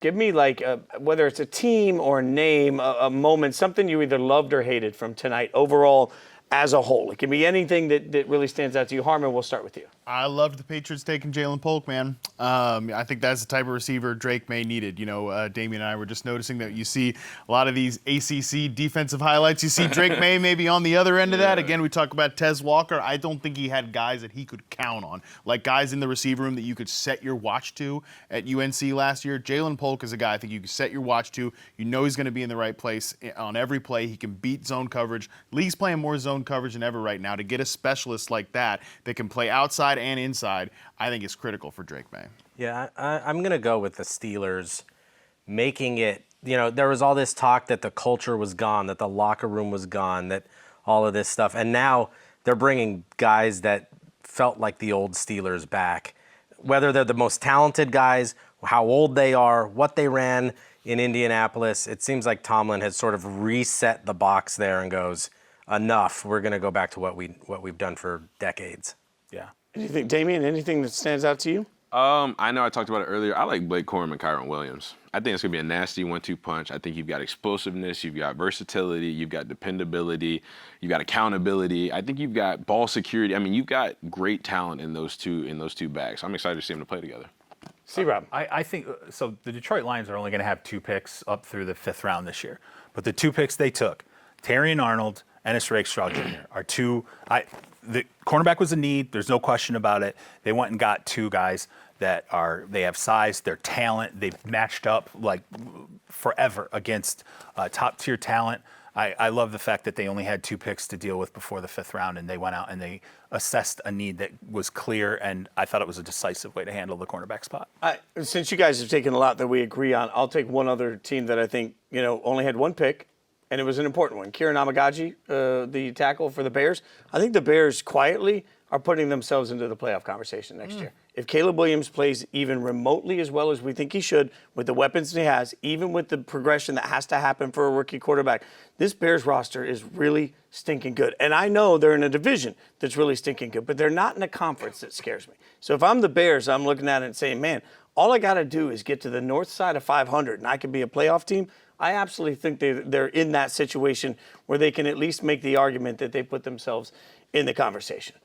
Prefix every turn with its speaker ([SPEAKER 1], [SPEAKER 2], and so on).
[SPEAKER 1] Give me like whether it's a team or a name, a moment, something you either loved or hated from tonight overall as a whole. It can be anything that really stands out to you. Harmon, we'll start with you.
[SPEAKER 2] I loved the Patriots taking Jaylen Polk, man. I think that's the type of receiver Drake May needed. Damian and I were just noticing that you see a lot of these ACC defensive highlights. You see Drake May maybe on the other end of that. Again, we talk about Tez Walker. I don't think he had guys that he could count on, like guys in the receiver room that you could set your watch to at UNC last year. Jaylen Polk is a guy I think you can set your watch to. You know he's going to be in the right place on every play. He can beat zone coverage. League's playing more zone coverage than ever right now. To get a specialist like that can play outside and inside, I think is critical for Drake May.
[SPEAKER 3] Yeah, I'm going to go with the Steelers making it, there was all this talk that the culture was gone, that the locker room was gone, that all of this stuff. And now they're bringing guys that felt like the old Steelers back. Whether they're the most talented guys, how old they are, what they ran in Indianapolis, it seems like Tomlin has sort of reset the box there and goes, enough. We're going to go back to what we've done for decades.
[SPEAKER 1] Yeah. Anything, Damian, anything that stands out to you?
[SPEAKER 4] I know I talked about it earlier. I like Blake Corum and Kyron Williams. I think it's going to be a nasty 1-2 punch. I think you've got explosiveness, you've got versatility, you've got dependability, you've got accountability. I think you've got ball security. I mean, you've got great talent in those two backs. I'm excited to see them to play together.
[SPEAKER 1] See, Rob.
[SPEAKER 5] I think so. The Detroit Lions are only going to have 2 picks up through the 5th round this year, but the 2 picks they took, Terrion Arnold, Ennis Rakestraw Jr. are 2. The cornerback was a need. There's no question about it. They went and got 2 guys they have size, they're talent. They've matched up like forever against top tier talent. I love the fact that they only had 2 picks to deal with before the 5th round, and they went out and they assessed a need that was clear, and I thought it was a decisive way to handle the cornerback spot.
[SPEAKER 1] Since you guys have taken a lot that we agree on, I'll take one other team that I think only had 1 pick. And it was an important one. Kieran Amagaji, the tackle for the Bears. I think the Bears quietly are putting themselves into the playoff conversation next year. If Caleb Williams plays even remotely as well as we think he should, with the weapons he has, even with the progression that has to happen for a rookie quarterback, this Bears roster is really stinking good. And I know they're in a division that's really stinking good, but they're not in a conference that scares me. So if I'm the Bears, I'm looking at it and saying, man, all I got to do is get to the north side of 500 and I can be a playoff team. I absolutely think they're in that situation where they can at least make the argument that they put themselves in the conversation.